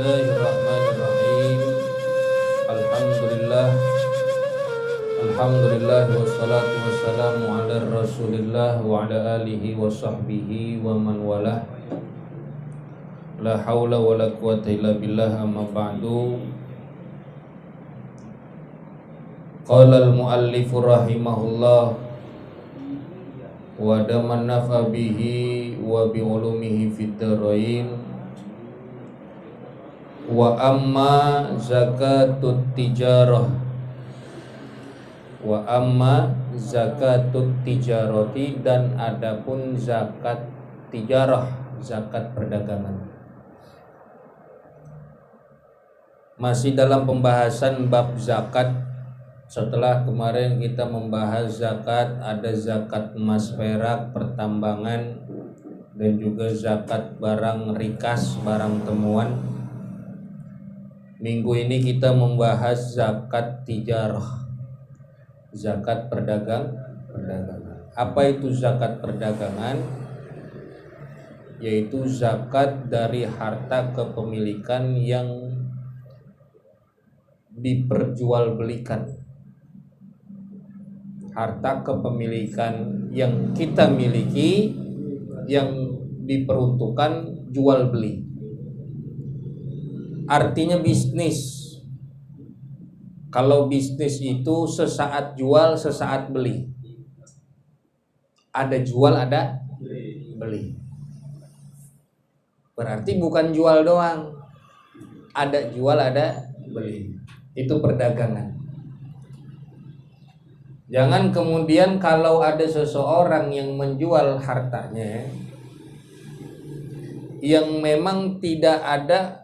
Bismillahirrahmanirrahim. Alhamdulillah. Alhamdulillah wassalatu wassalamu ala Rasulillah wa ala alihi wa sahbihi wa man walah. La haula wa la quwata illa billah, amma ba'du. Qala al-muallifu rahimahullah wa daman nafa bihi wa bi ulumihi fid dharain. Wa amma zakatut tijarah, wa amma zakatut tijarati, dan adapun zakat tijarah, zakat perdagangan. Masih dalam pembahasan bab zakat. Setelah kemarin kita membahas zakat, ada zakat emas perak pertambangan dan juga zakat barang rikas, barang temuan. Minggu ini kita membahas zakat tijarah, zakat perdagangan. Apa itu zakat perdagangan? Yaitu zakat dari harta kepemilikan yang diperjualbelikan. Harta kepemilikan yang kita miliki yang diperuntukkan jual beli. Artinya bisnis. Kalau bisnis itu sesaat jual, sesaat beli. Ada jual, ada beli. Berarti bukan jual doang. Ada jual, ada beli. Itu perdagangan. Jangan kemudian kalau ada seseorang yang menjual hartanya yang memang tidak ada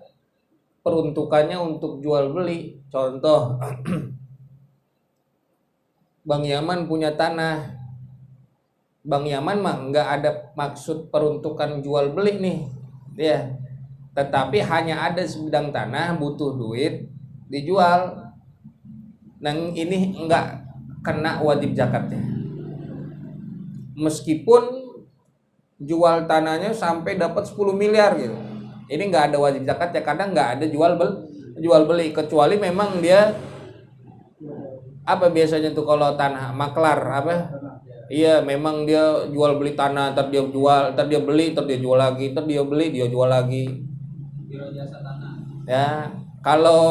peruntukannya untuk jual beli. Contoh, Bang Yaman punya tanah. Bang Yaman mah nggak ada maksud peruntukan jual beli nih, ya. Tetapi hanya ada sebidang tanah, butuh duit, dijual. Nah, ini nggak kena wajib zakatnya. Meskipun jual tanahnya sampai dapat 10 miliar gitu. Ini nggak ada wajib zakat ya, karena nggak ada jual beli, kecuali memang dia apa biasanya tuh kalau tanah maklar apa? Iya, memang dia jual beli tanah, ntar dia jual, ntar dia beli, ntar dia jual lagi, ntar dia beli, dia jual lagi. Ya, kalau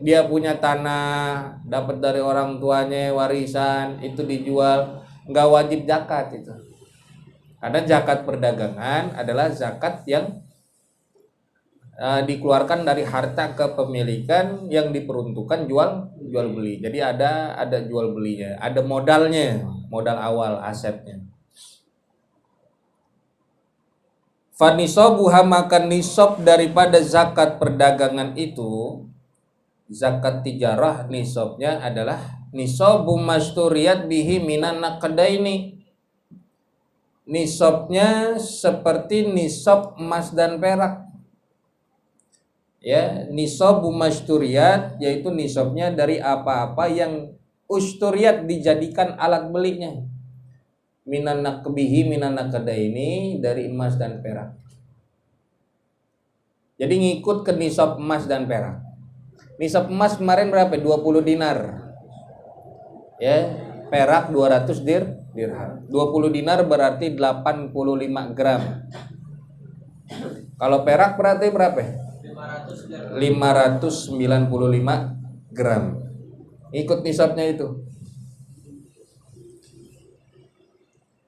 dia punya tanah dapat dari orang tuanya warisan, itu dijual, nggak wajib zakat itu. Karena zakat perdagangan adalah zakat yang dikeluarkan dari harta kepemilikan yang diperuntukkan jual beli. Jadi ada jual belinya, ada modalnya, modal awal asetnya. Fanisabuha, makan nisab daripada zakat perdagangan itu, zakat tijarah nisabnya adalah nisabu masturiyat bihi minan naqdaini. Nisabnya seperti nisab emas dan perak. Ya, nisabu masturiyat yaitu nisabnya dari apa-apa yang usturiyat dijadikan alat belinya. Minan naqbihi minan naqdaini, dari emas dan perak. Jadi ngikut ke nisab emas dan perak. Nisab emas kemarin berapa? 20 dinar. Ya, perak 200 dirham. 20 dinar berarti 85 gram. Kalau perak berarti berapa? 595 gram. Ikut nisabnya itu.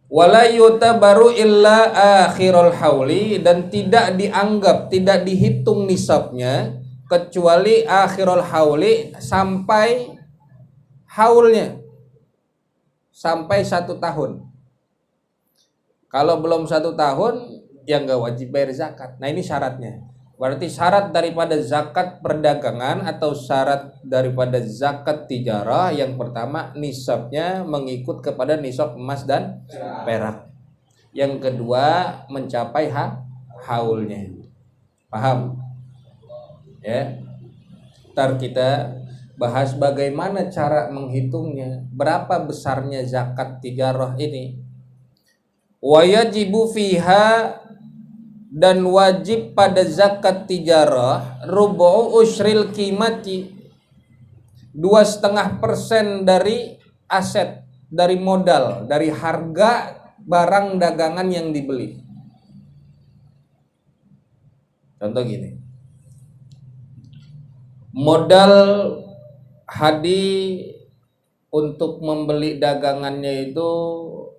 Wala yutabaru illa akhirul hauli, dan tidak dianggap, tidak dihitung nisabnya kecuali akhirul hauli, sampai haulnya, sampai 1 tahun. Kalau belum 1 tahun ya nggak wajib bayar zakat. Nah, ini syaratnya. Berarti syarat daripada zakat perdagangan atau syarat daripada zakat tijarah, yang pertama nisabnya mengikut kepada nisab emas dan perak. Yang kedua mencapai haulnya. Paham? Ya. Ntar kita bahas bagaimana cara menghitungnya, berapa besarnya zakat tijarah ini. Wa yajibu fiha, Dan wajib pada zakat tijarah rubu usril qimati, 2,5% dari aset, dari modal, dari harga barang dagangan yang dibeli. Contoh gini, modal Hadi untuk membeli dagangannya itu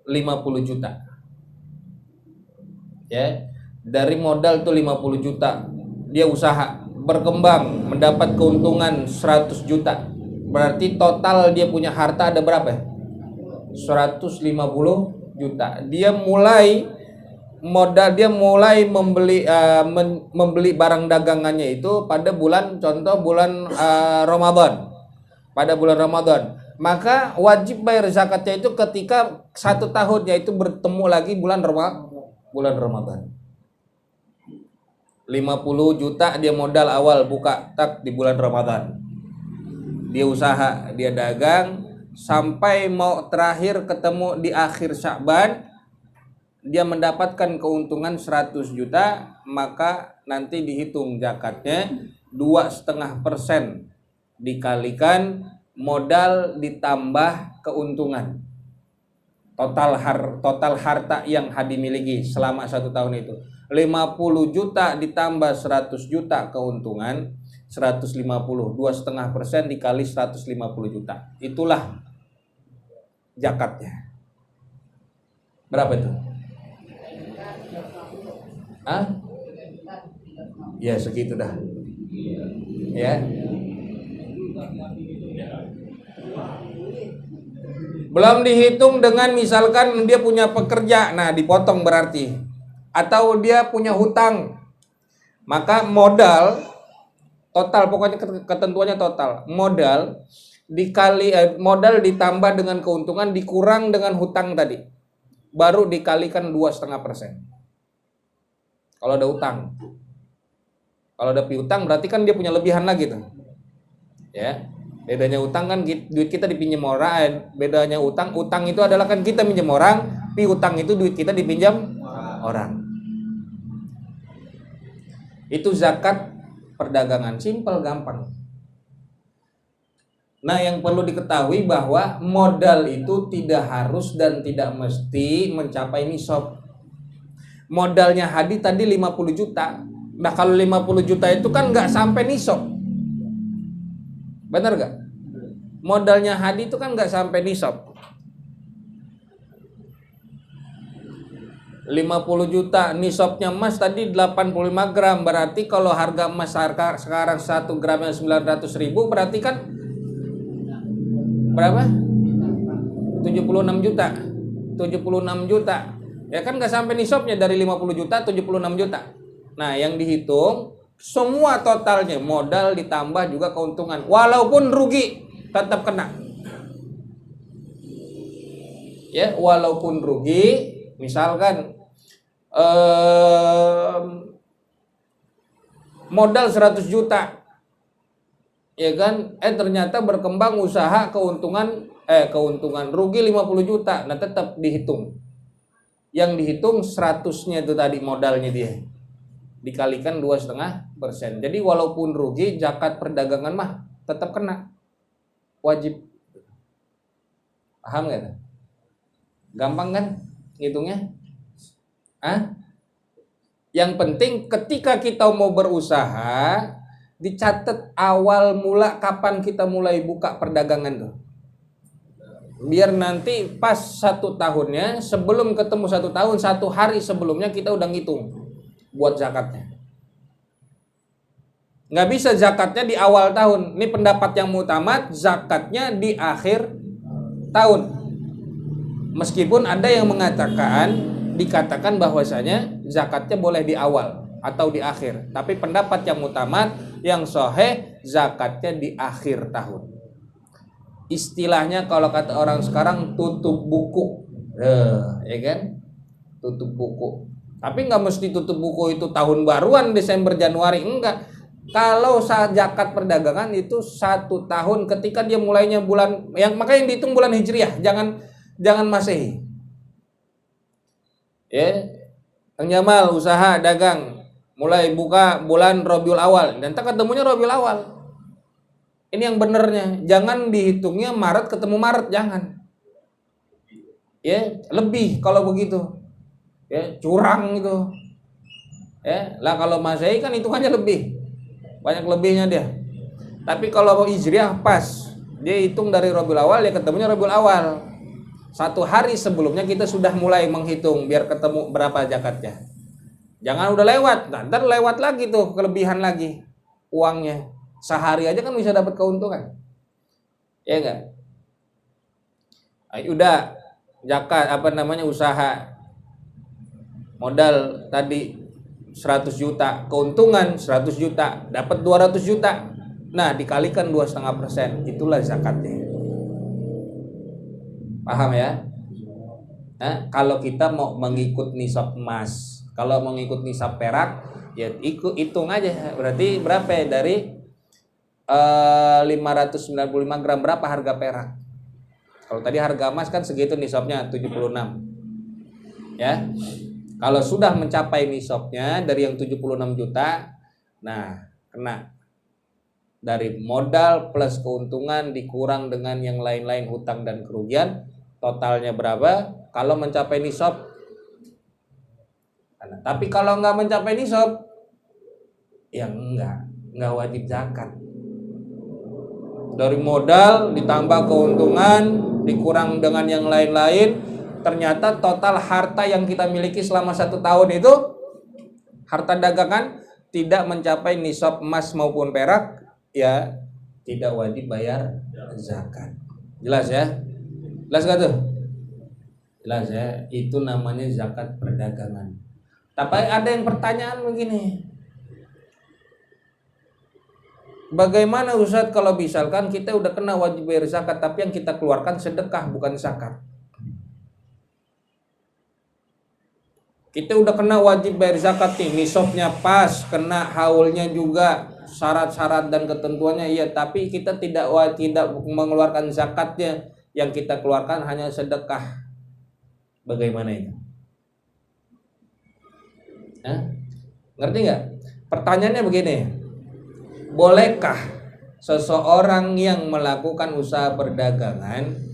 50 juta. Ya, dari modal tuh 50 juta, dia usaha, berkembang, mendapat keuntungan 100 juta. Berarti total dia punya harta ada berapa? 150 juta. Dia mulai membeli barang dagangannya itu pada bulan, contoh bulan Ramadan. Pada bulan Ramadan, maka wajib bayar zakatnya itu ketika 1 tahun, yaitu bertemu lagi bulan Ramadan. 50 juta dia modal awal buka tak di bulan Ramadan. Dia usaha, dia dagang sampai mau terakhir ketemu di akhir Sya'ban, dia mendapatkan keuntungan 100 juta, maka nanti dihitung zakatnya 2,5% dikalikan modal ditambah keuntungan. Total harta yang Hadi miliki selama 1 tahun itu 50 juta ditambah 100 juta keuntungan, 150, 2,5% dikali 150 juta. Itulah zakatnya. Berapa itu? Ya segitu dah. Ya. Belum dihitung dengan misalkan dia punya pekerja, nah dipotong berarti. Atau dia punya hutang, maka modal total, pokoknya ketentuannya total. Modal modal ditambah dengan keuntungan dikurang dengan hutang tadi, baru dikalikan 2,5%. Kalau ada hutang, kalau ada piutang berarti kan dia punya lebihan lagi tuh. Ya. Bedanya utang kan duit kita dipinjam orang, bedanya utang itu adalah kan kita minjem orang, piutang itu duit kita dipinjam orang. Itu zakat perdagangan, simpel, gampang. Nah, yang perlu diketahui bahwa modal itu tidak harus dan tidak mesti mencapai nisab. Modalnya Hadi tadi 50 juta. Nah, kalau 50 juta itu kan nggak sampai nisab. Benar gak? Modalnya Hadi itu kan nggak sampai nisab. 50 juta, nisabnya emas tadi 85 gram. Berarti kalau harga emas sekarang 1 gramnya 900.000, berarti kan berapa? 76 juta. 76 juta. Ya kan nggak sampai nisabnya, dari 50 juta 76 juta. Nah, yang dihitung semua totalnya, modal ditambah juga keuntungan. Walaupun rugi tetap kena. Ya, walaupun rugi, misalkan modal 100 juta. Ya kan? Ternyata berkembang usaha keuntungan rugi 50 juta. Nah, tetap dihitung. Yang dihitung 100-nya itu tadi modalnya dia, dikalikan 2,5%. Jadi walaupun rugi, zakat perdagangan mah tetap kena, wajib. Paham gak? Gampang kan ngitungnya? Yang penting ketika kita mau berusaha, dicatat awal mula kapan kita mulai buka perdagangan tuh. Biar nanti pas 1 tahunnya, sebelum ketemu 1 tahun, 1 hari sebelumnya kita udah ngitung buat zakatnya. Nggak bisa zakatnya di awal tahun. Ini pendapat yang mutamat, zakatnya di akhir tahun. Meskipun ada yang dikatakan bahwasanya zakatnya boleh di awal atau di akhir. Tapi pendapat yang mutamat, yang sahih, zakatnya di akhir tahun. Istilahnya kalau kata orang sekarang tutup buku. Ya kan? Tutup buku. Tapi nggak mesti tutup buku itu tahun baruan Desember Januari, enggak. Kalau zakat perdagangan itu 1 tahun ketika dia mulainya bulan, makanya yang dihitung bulan Hijriah, jangan Masehi. Ya. Kang Jamal usaha dagang mulai buka bulan Rabiul Awal dan tak ketemunya Rabiul Awal. Ini yang benernya, jangan dihitungnya Maret ketemu Maret, jangan. Ya, lebih kalau begitu. Ya, curang itu. Ya, lah kalau Masehi kan hitungannya lebih. Banyak lebihnya dia. Tapi kalau Hijriah pas, dia hitung dari Rabiul Awal, ya ketemunya Rabiul Awal. 1 hari sebelumnya kita sudah mulai menghitung biar ketemu berapa zakatnya. Jangan udah lewat, ntar lewat lagi tuh kelebihan lagi uangnya. Sehari aja kan bisa dapat keuntungan, ya enggak? Udah zakat usaha modal tadi 100 juta, keuntungan 100 juta, dapat 200 juta. Nah, dikalikan 2,5%, itulah zakatnya. Paham ya? Nah, kalau kita mau mengikut nisab emas, kalau mengikut nisab perak, ya hitung aja. Berarti berapa ya? Dari 595 gram berapa harga perak? Kalau tadi harga emas kan segitu nisabnya 76. Ya. Kalau sudah mencapai nisabnya dari yang 76 juta, nah kena dari modal plus keuntungan dikurang dengan yang lain-lain hutang dan kerugian, totalnya berapa? Kalau mencapai nisab. Nah, tapi kalau nggak mencapai nisab, ya nggak wajib zakat. Dari modal ditambah keuntungan dikurang dengan yang lain-lain, ternyata total harta yang kita miliki selama 1 tahun itu harta dagangan tidak mencapai nisab emas maupun perak, ya tidak wajib bayar zakat. Jelas ya? Jelas gak tuh? Jelas ya? Itu namanya zakat perdagangan. Tapi ada yang pertanyaan begini, bagaimana Ustaz kalau misalkan kita udah kena wajib bayar zakat tapi yang kita keluarkan sedekah bukan zakat? Kita udah kena wajib bayar zakat nih, nisabnya pas, kena haulnya juga, syarat-syarat dan ketentuannya iya, tapi kita tidak mengeluarkan zakatnya, yang kita keluarkan hanya sedekah. Bagaimana itu? Ngerti nggak? Pertanyaannya begini, bolehkah seseorang yang melakukan usaha perdagangan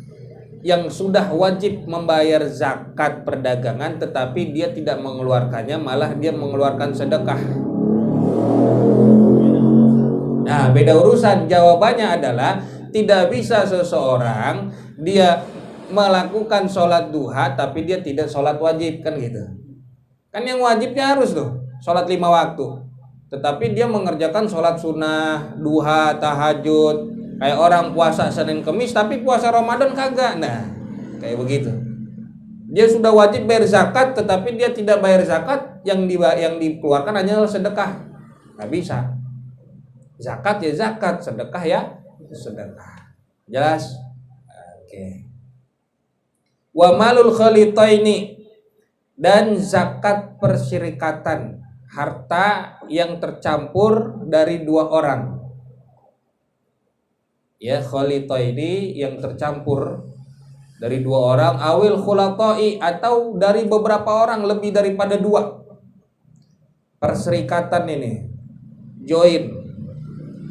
yang sudah wajib membayar zakat perdagangan tetapi dia tidak mengeluarkannya, malah dia mengeluarkan sedekah? Nah, beda urusan. Jawabannya adalah tidak bisa seseorang dia melakukan sholat duha tapi dia tidak sholat wajib, kan gitu. Kan yang wajibnya harus tuh sholat 5 waktu, tetapi dia mengerjakan sholat sunnah, duha, tahajud. Kayak orang puasa Senin Kemis tapi puasa Ramadan kagak. Nah, kayak begitu. Dia sudah wajib bayar zakat tetapi dia tidak bayar zakat, yang dikeluarkan hanya sedekah. Nggak bisa. Zakat ya zakat, sedekah ya sedekah. Jelas? Oke. Wa malul khalitaini, dan zakat persyirikatan, harta yang tercampur dari 2 orang. Ya, khalitaini yang tercampur dari 2 orang, awil khulatai, atau dari beberapa orang, lebih daripada 2. Perserikatan ini join,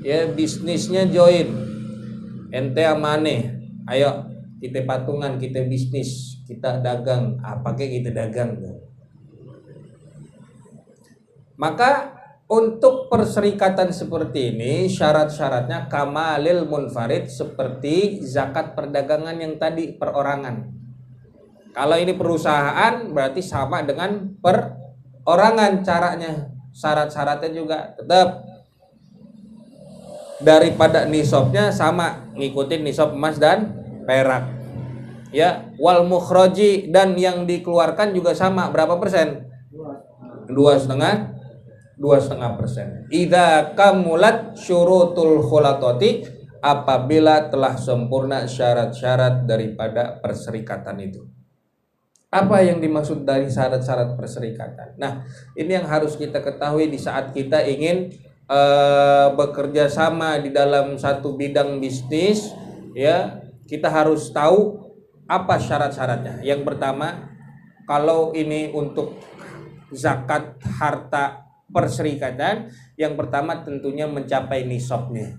ya bisnisnya join. Ente amane, ayo kita patungan, kita bisnis, kita dagang, pakai kita dagang. Maka untuk perserikatan seperti ini syarat-syaratnya kamalil munfarid, seperti zakat perdagangan yang tadi, perorangan. Kalau ini perusahaan berarti sama dengan perorangan caranya. Syarat-syaratnya juga tetap daripada nisabnya sama, ngikutin nisab emas dan perak. Ya, wal mukhraji, dan yang dikeluarkan juga sama, berapa persen? 2,5%. Idza kamulat syurutul khulatati, apabila telah sempurna syarat-syarat daripada perserikatan itu. Apa yang dimaksud dari syarat-syarat perserikatan? Nah, ini yang harus kita ketahui di saat kita ingin bekerja sama di dalam satu bidang bisnis, ya, kita harus tahu apa syarat-syaratnya. Yang pertama, kalau ini untuk zakat harta perserikatan, yang pertama tentunya mencapai nisabnya.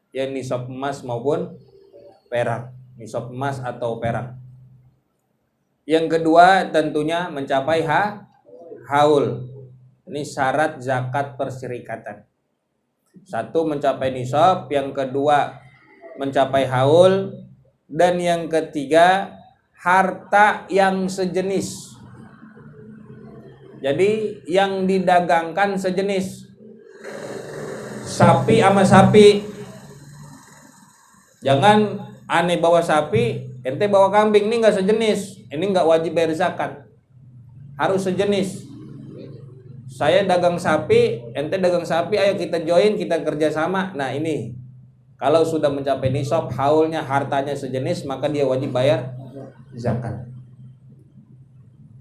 Ya nisab emas maupun perak, nisab emas atau perak. Yang kedua tentunya mencapai haul. Ini syarat zakat perserikatan. Satu mencapai nisab, yang kedua mencapai haul, dan yang ketiga harta yang sejenis. Jadi yang didagangkan sejenis. Sapi sama sapi. Jangan aneh bawa sapi, ente bawa kambing, ini nggak sejenis. Ini nggak wajib bayar zakat. Harus sejenis. Saya dagang sapi, ente dagang sapi, ayo kita join, kita kerjasama. Nah ini, kalau sudah mencapai nisab, haulnya, hartanya sejenis, maka dia wajib bayar zakat.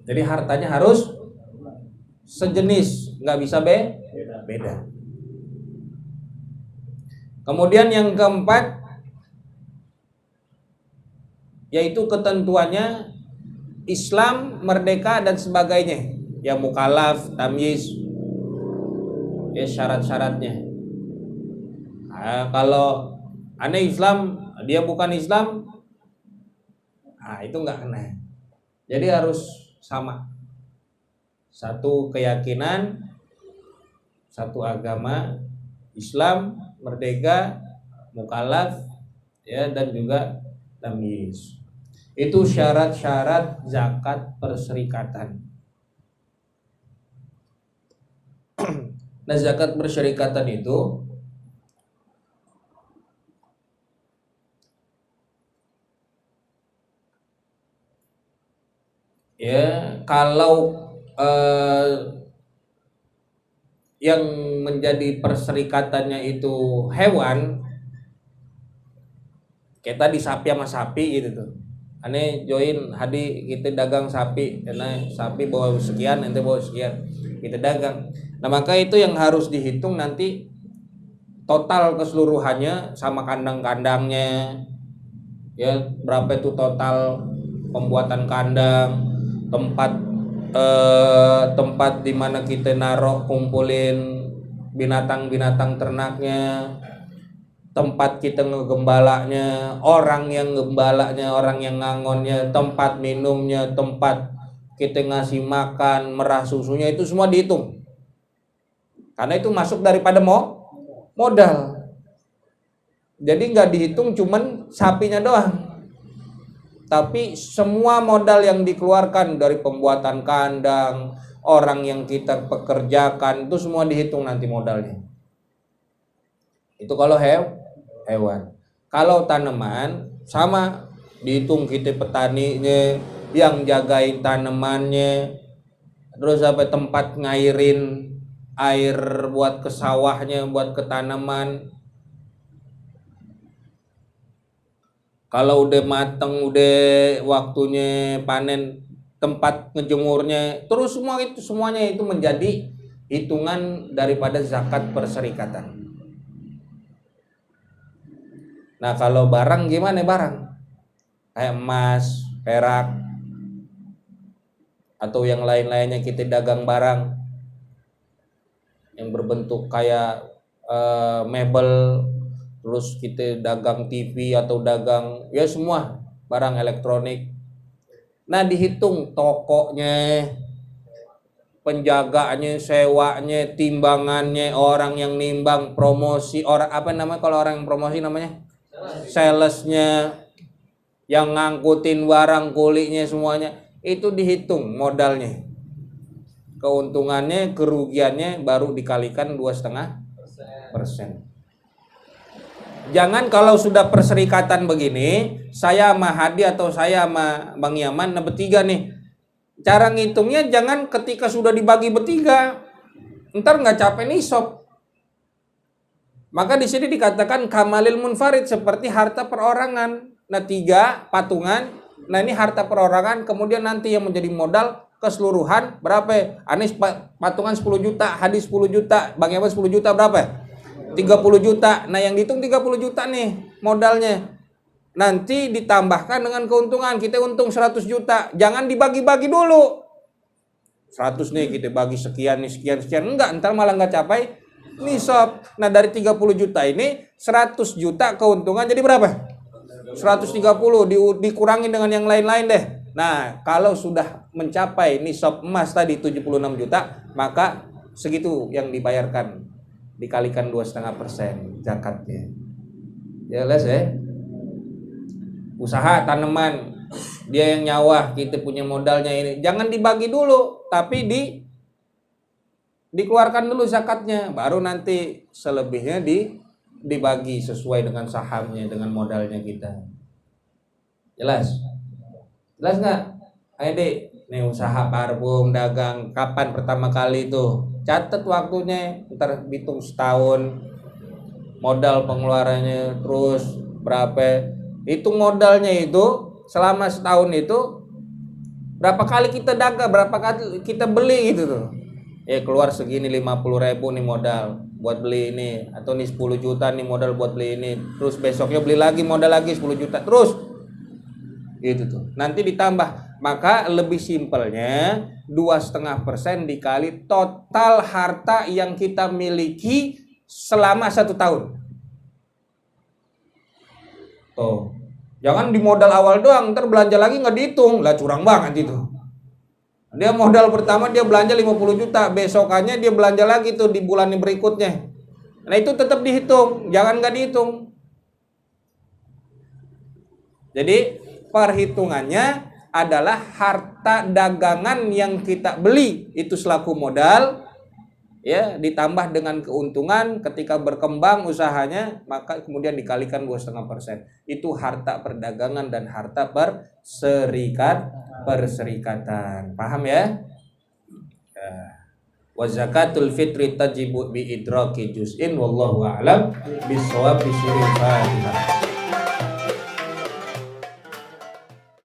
Jadi hartanya harus sejenis, nggak bisa beda. Kemudian yang keempat, yaitu ketentuannya Islam, merdeka dan sebagainya. Ya mukallaf, tamyiz, ya syarat-syaratnya. Nah, kalau aneh Islam, dia bukan Islam, nah itu nggak kena. Jadi harus sama, satu keyakinan, satu agama, Islam, merdeka, mukallaf, ya, dan juga tamyiz. Itu syarat-syarat zakat perserikatan. Nah, zakat perserikatan itu ya kalau yang menjadi perserikatannya itu hewan, kayak tadi sapi sama sapi gitu tuh. Aneh join hadi kita dagang sapi, karena sapi bawa sekian, ente bawa sekian, kita dagang. Nah maka itu yang harus dihitung nanti total keseluruhannya sama kandang-kandangnya, ya berapa itu total pembuatan kandang, tempat di mana kita naruh kumpulin binatang-binatang ternaknya, tempat kita ngegembalanya, orang yang gembalanya, orang yang ngangonnya, tempat minumnya, tempat kita ngasih makan, merah susunya, itu semua dihitung. Karena itu masuk daripada modal. Jadi nggak dihitung cuman sapinya doang, tapi semua modal yang dikeluarkan dari pembuatan kandang, orang yang kita pekerjakan, itu semua dihitung nanti modalnya. Itu kalau hewan. Kalau tanaman sama, dihitung kita petaninya, yang jagain tanamannya, terus sampai tempat ngairin air buat ke sawahnya, buat ke tanaman. Kalau udah mateng, udah waktunya panen, tempat ngejemurnya, terus semuanya itu menjadi hitungan daripada zakat perserikatan. Nah kalau barang gimana barang? Kayak emas, perak, atau yang lain-lainnya kita dagang barang yang berbentuk kayak mebel, terus kita dagang TV atau dagang ya semua barang elektronik. Nah dihitung tokonya, penjagaannya, sewanya, timbangannya, orang yang nimbang, promosi, orang apa namanya kalau orang yang promosi namanya? Salesnya, yang ngangkutin barang kulinya semuanya, itu dihitung modalnya. Keuntungannya, kerugiannya baru dikalikan 2,5%. Jangan kalau sudah perserikatan begini, saya sama Hadi atau saya sama Bang Yaman, nah bertiga nih, cara ngitungnya jangan ketika sudah dibagi bertiga, ntar nggak capek nisab. Maka di sini dikatakan kamalil munfarid, seperti harta perorangan. Nah 3 patungan, nah ini harta perorangan, kemudian nanti yang menjadi modal keseluruhan berapa? Anis patungan 10 juta, Hadi 10 juta, Bang Yaman 10 juta, berapa? 30 juta. Nah yang dihitung 30 juta nih modalnya. Nanti ditambahkan dengan keuntungan, kita untung 100 juta. Jangan dibagi-bagi dulu. 100 nih kita bagi sekian nih, sekian. Enggak, ntar malah nggak capai nisab. Nah, dari 30 juta ini 100 juta keuntungan jadi berapa? 130 dikurangin dengan yang lain-lain deh. Nah, kalau sudah mencapai nisab emas tadi 76 juta, maka segitu yang dibayarkan, dikalikan 2,5% zakatnya. Jelas ya? Usaha tanaman, dia yang nyawah, kita punya modalnya ini. Jangan dibagi dulu, tapi dikeluarkan dulu zakatnya, baru nanti selebihnya dibagi sesuai dengan sahamnya, dengan modalnya kita. Jelas? Jelas nggak? Ayo deh, nih usaha parfum, dagang, kapan pertama kali itu? Catat waktunya, ntar hitung setahun, modal pengeluarannya, terus berapa? Hitung modalnya itu selama setahun itu berapa kali kita dagang, berapa kali kita beli gitu tuh. Keluar segini 50.000 nih modal buat beli ini, atau nih 10 juta nih modal buat beli ini, terus besoknya beli lagi modal lagi 10 juta terus gitu tuh. Nanti ditambah, maka lebih simpelnya 2,5% dikali total harta yang kita miliki selama 1 tahun. Tuh, jangan di modal awal doang, ntar belanja lagi nggak dihitung, lah curang banget itu. Dia modal pertama dia belanja 50 juta, besokannya dia belanja lagi tuh di bulan berikutnya. Nah itu tetap dihitung, jangan nggak dihitung. Jadi perhitungannya adalah harta dagangan yang kita beli itu selaku modal, ya, ditambah dengan keuntungan ketika berkembang usahanya, maka kemudian dikalikan 2,5%. Itu harta perdagangan dan harta perserikatan. Paham ya? Wa zakatul fitri tajibu bi idraki juz'in wallahu a'lam bissawab. Fatihah.